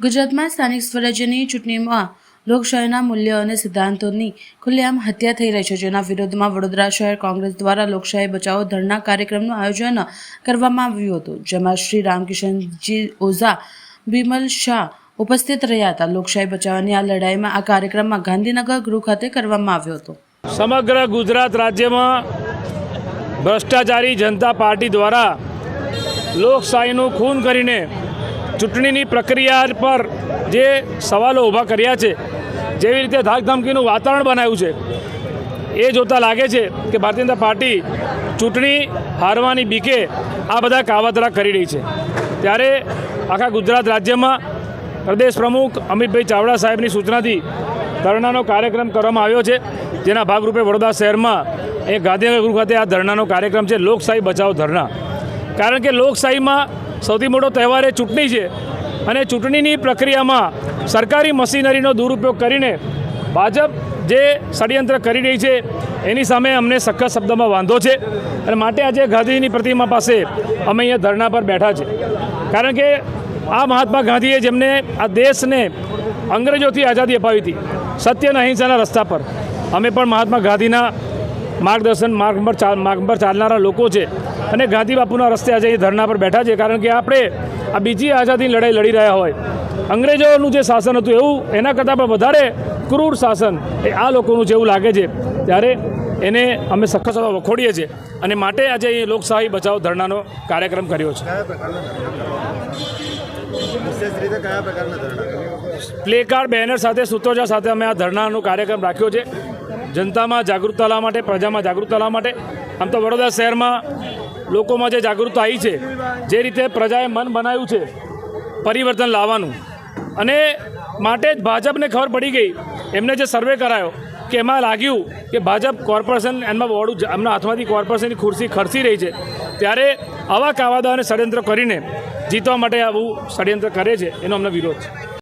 ગુજરાતમાં સ્થાનિક સ્વરાજ્યની ચૂંટણીમાં લોકશાહીના મૂલ્યો અને સિદ્ધાંતોની ખુલ્લેઆમ હત્યા થઈ રહી છે, જેના વિરોધમાં વડોદરા શહેર કોંગ્રેસ દ્વારા લોકશાહી બચાવો ધરણા કાર્યક્રમનું આયોજન કરવામાં આવ્યું હતું, જેમાં શ્રી રામકિશનજી ઓઝા, બિમલ શાહ ઉપસ્થિત રહ્યા હતા। લોકશાહી બચાવવાની આ લડાઈમાં આ કાર્યક્રમમાં ગાંધીનગર ગૃહ ખાતે કરવામાં આવ્યો હતો। સમગ્ર ગુજરાત રાજ્યમાં ભ્રષ્ટાચારી જનતા પાર્ટી દ્વારા લોકશાહીનું ખૂન કરીને ચૂંટણીની પ્રક્રિયા પર જે સવાલો ઊભા કર્યા છે, જેવી રીતે ધાકધમકીનું વાતાવરણ બનાવ્યું છે, એ જોતાં લાગે છે કે ભારતીય જનતા પાર્ટી ચૂંટણી હારવાની બીકે આ બધા કાવતરા કરી રહી છે। ત્યારે આખા ગુજરાત રાજ્યમાં પ્રદેશ પ્રમુખ અમિતભાઈ ચાવડા સાહેબની સૂચનાથી ધરણાનો કાર્યક્રમ કરવામાં આવ્યો છે, જેના ભાગરૂપે વડોદરા શહેરમાં એ ગાંધીનગર ગૃહ ખાતે આ ધરણાનો કાર્યક્રમ છે, લોકશાહી બચાવો ધરણા। કારણ કે લોકશાહીમાં સૌથી મોટો તહેવાર એ ચૂંટણી છે અને ચૂંટણીની પ્રક્રિયામાં સરકારી મશીનરીનો દુરુપયોગ કરીને ભાજપ જે ષડયંત્ર કરી રહી છે એની સામે અમને સખત શબ્દમાં વાંધો છે અને માટે આજે ગાંધીજીની પ્રતિમા પાસે અમે અહીંયા ધરણા પર બેઠા છે। કારણ કે આ મહાત્મા ગાંધીએ જેમને આ દેશને અંગ્રેજોથી આઝાદી અપાવી હતી, સત્ય અને અહિંસાના રસ્તા પર, અમે પણ મહાત્મા ગાંધીના માર્ગદર્શન માર્ગ પર ચાલનારા લોકો છે અને ગાંધી બાપુના રસ્તે આજે ધરણા પર બેઠા છે। કારણ કે આપણે આ બીજી આઝાદીની લડાઈ લડી રહ્યા હોય, અંગ્રેજોનું જે શાસન હતું એવું એના કરતાં પણ વધારે ક્રૂર શાસન એ આ લોકોનું જેવું લાગે છે, ત્યારે એને અમે સખત વખોડીએ છીએ અને માટે આજે અહીં લોકશાહી બચાવો ધરણાનો કાર્યક્રમ કર્યો છે। પ્લેકાર્ડ, બેનર સાથે, સૂત્રોચ્ચાર સાથે અમે આ ધરણાનો કાર્યક્રમ રાખ્યો છે, જનતામાં જાગૃતતા લાવવા માટે, પ્રજામાં જાગૃતતા લાવવા માટે। આમ તો વડોદરા શહેરમાં લોકોમાં જે જાગૃતતા આવી છે, જે રીતે પ્રજાએ મન બનાવ્યું છે પરિવર્તન લાવવાનું, અને માટે જ ભાજપને ખબર પડી ગઈ, એમને જે સર્વે કરાયો કે એમાં લાગ્યું કે ભાજપ કોર્પોરેશન એમાં વોર્ડ એમના હાથમાંથી કોર્પોરેશનની ખુરશી ખર્ચી રહી છે, ત્યારે આવા કાવાદા અને ષડયંત્ર કરીને જીતવા માટે આવું ષડયંત્ર કરે છે, એનો અમને વિરોધ છે।